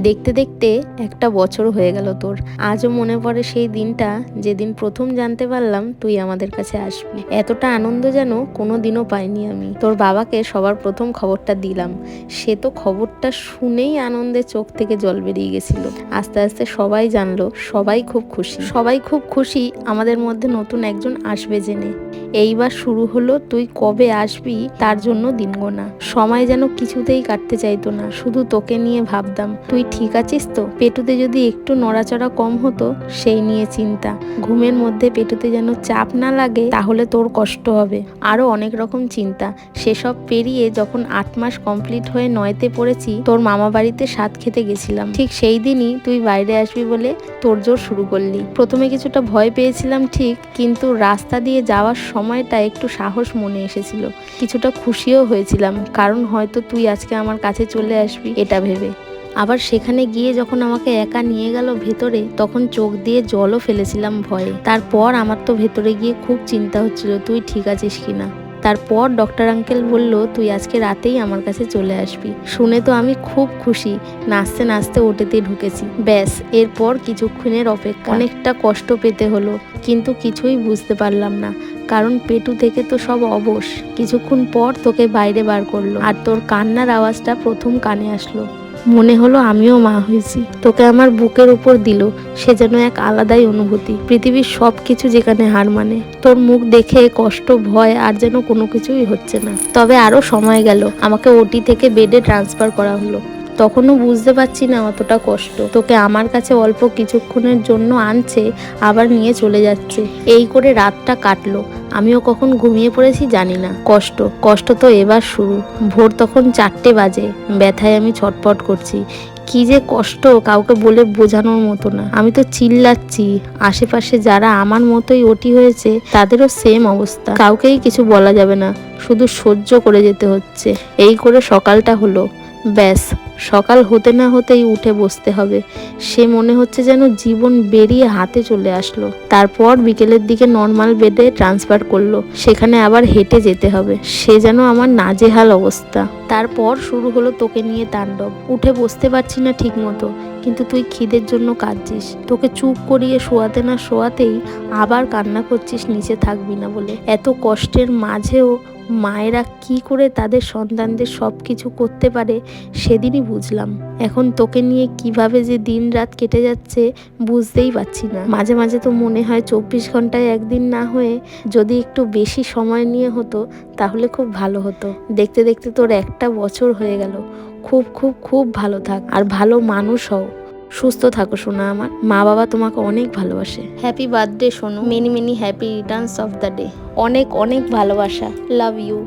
দেখতে দেখতে একটা বছর হয়ে গেল তোর। আজও মনে পড়ে সেই দিনটা যেদিন প্রথম জানতে পারলাম তুই আমাদের কাছে আসবি। এতটা আনন্দ যেন কোনো দিনও পাইনি আমি। তোর বাবাকে সবার প্রথম খবরটা দিলাম, সে তো খবরটা শুনেই আনন্দে চোখ থেকে জল বেরিয়ে গেছিল। আস্তে আস্তে সবাই জানলো, সবাই খুব খুশি আমাদের মধ্যে নতুন একজন আসবে জেনে। এইবার শুরু হলো তুই কবে আসবি তার জন্য দিন গোনা। সময় যেন কিছুতেই কাটতে চাইতো না, শুধু তোকে নিয়ে ভাবতাম তুই ঠিক আছিস তো। পেটুতে যদি একটু নড়াচড়া কম হতো সেই নিয়ে চিন্তা। ঘুমের মধ্যে পেটুতে যেন চাপ না লাগে, তাহলে তোর কষ্ট হবে। আরো অনেক রকম চিন্তা। সেসব পেরিয়ে যখন 8 মাস কমপ্লিট হয়ে 9তে পড়েছি, তোর মামা বাড়িতে স্বাদ খেতে গেছিলাম। ঠিক সেই দিনই তুই বাইরে আসবি বলে তোড়জোড় শুরু করলি। প্রথমে কিছুটা ভয় পেয়েছিলাম ঠিক, কিন্তু রাস্তা দিয়ে যাওয়ার সময়টা একটু সাহস মনে এসেছিল। কিছুটা খুশিও হয়েছিলাম, কারণ হয়তো তুই আজকে আমার কাছে চলে আসবি এটা ভেবে। আবার সেখানে গিয়ে যখন আমাকে একা নিয়ে গেল ভেতরে, তখন চোখ দিয়ে জলও ফেলেছিলাম ভয়ে। তারপর আমার তো ভেতরে গিয়ে খুব চিন্তা হচ্ছিল তুই ঠিক আছিস কিনা। তারপর ডক্টর আঙ্কেল বলল তুই আজকে রাতেই আমার কাছে চলে আসবি। শুনে তো আমি খুব খুশি, নাচতে নাচতে ওটিতে ঢুকেছি। ব্যাস, এরপর কিছুক্ষণের অপেক্ষা। অনেকটা কষ্ট পেতে হলো, কিন্তু কিছুই বুঝতে পারলাম না, কারণ পেটু থেকে তো সব অবশ। কিছুক্ষণ পর তোকে বাইরে বার করলো, আর তোর কান্নার আওয়াজটা প্রথম কানে আসলো। মনে হলো আমিও মা হয়েছি। তোকে আমার বুকের উপর দিল, সে যেন এক আলাদাই অনুভূতি। পৃথিবীর সব কিছু যেখানে হার মানে। তোর মুখ দেখে কষ্ট, ভয় আর যেন কোনো কিছুই হচ্ছে না। তবে আরো সময় গেল, আমাকে ওটি থেকে বেডে ট্রান্সফার করা হলো। তখনও বুঝতে পারছি না অতটা কষ্ট। তোকে আমার কাছে অল্প কিছুক্ষণের জন্য আনছে, আবার নিয়ে চলে যাচ্ছে। এই করে রাতটা কাটলো। আমিও কখন ঘুমিয়ে পড়েছি জানি না। কষ্ট তো এবার শুরু। ভোর তখন 4টে বাজে, ব্যথায় আমি ছটফট করছি। কি যে কষ্ট, কাউকে বলে বোঝানোর মতো না। আমি তো চিল্লাচ্ছি। আশেপাশে যারা আমার মতোই ওটি হয়েছে তাদেরও সেম অবস্থা। কাউকেই কিছু বলা যাবে না, শুধু সহ্য করে যেতে হচ্ছে। এই করে সকালটা হলো। ব্যাস, সকাল হতে না হতেই উঠে বসতে হবে। সে মনে হচ্ছে যেন জীবন বেরিয়ে হাতে চলে আসলো। তারপর বিকেলের দিকে নর্মাল বেডে ট্রান্সফার করলো। সেখানে আবার হেঁটে যেতে হবে। সে যেন আমার নাজেহাল অবস্থা। তারপর শুরু হলো তোকে নিয়ে তাণ্ডব। উঠে বসতে পারছি না ঠিক মতো, কিন্তু তুই খিদের জন্য কাঁদছিস। তোকে চুপ করিয়ে শোয়াতে না শোয়াতেই আবার কান্না করছিস নিচে থাকবি না বলে। এত কষ্টের মাঝেও মায়েরা কি করে তাদের সন্তানদের সব কিছু করতে পারে সেদিনই বুঝলাম। এখন তোকে নিয়ে কিভাবে যে দিন রাত কেটে যাচ্ছে বুঝতেই পারছি না। মাঝে মাঝে তো মনে হয় 24 ঘন্টায় একদিন না হয়ে যদি একটু বেশি সময় নিয়ে হতো তাহলে খুব ভালো হতো। দেখতে দেখতে তোর একটা বছর হয়ে গেল। খুব খুব খুব ভালো থাক, আর ভালো মানুষ হও। সুস্থ থাকো সোনা আমার। মা বাবা তোমাকে অনেক ভালোবাসে। Happy birthday Sonu. Many many happy returns of the day. অনেক অনেক ভালোবাসা। Love you.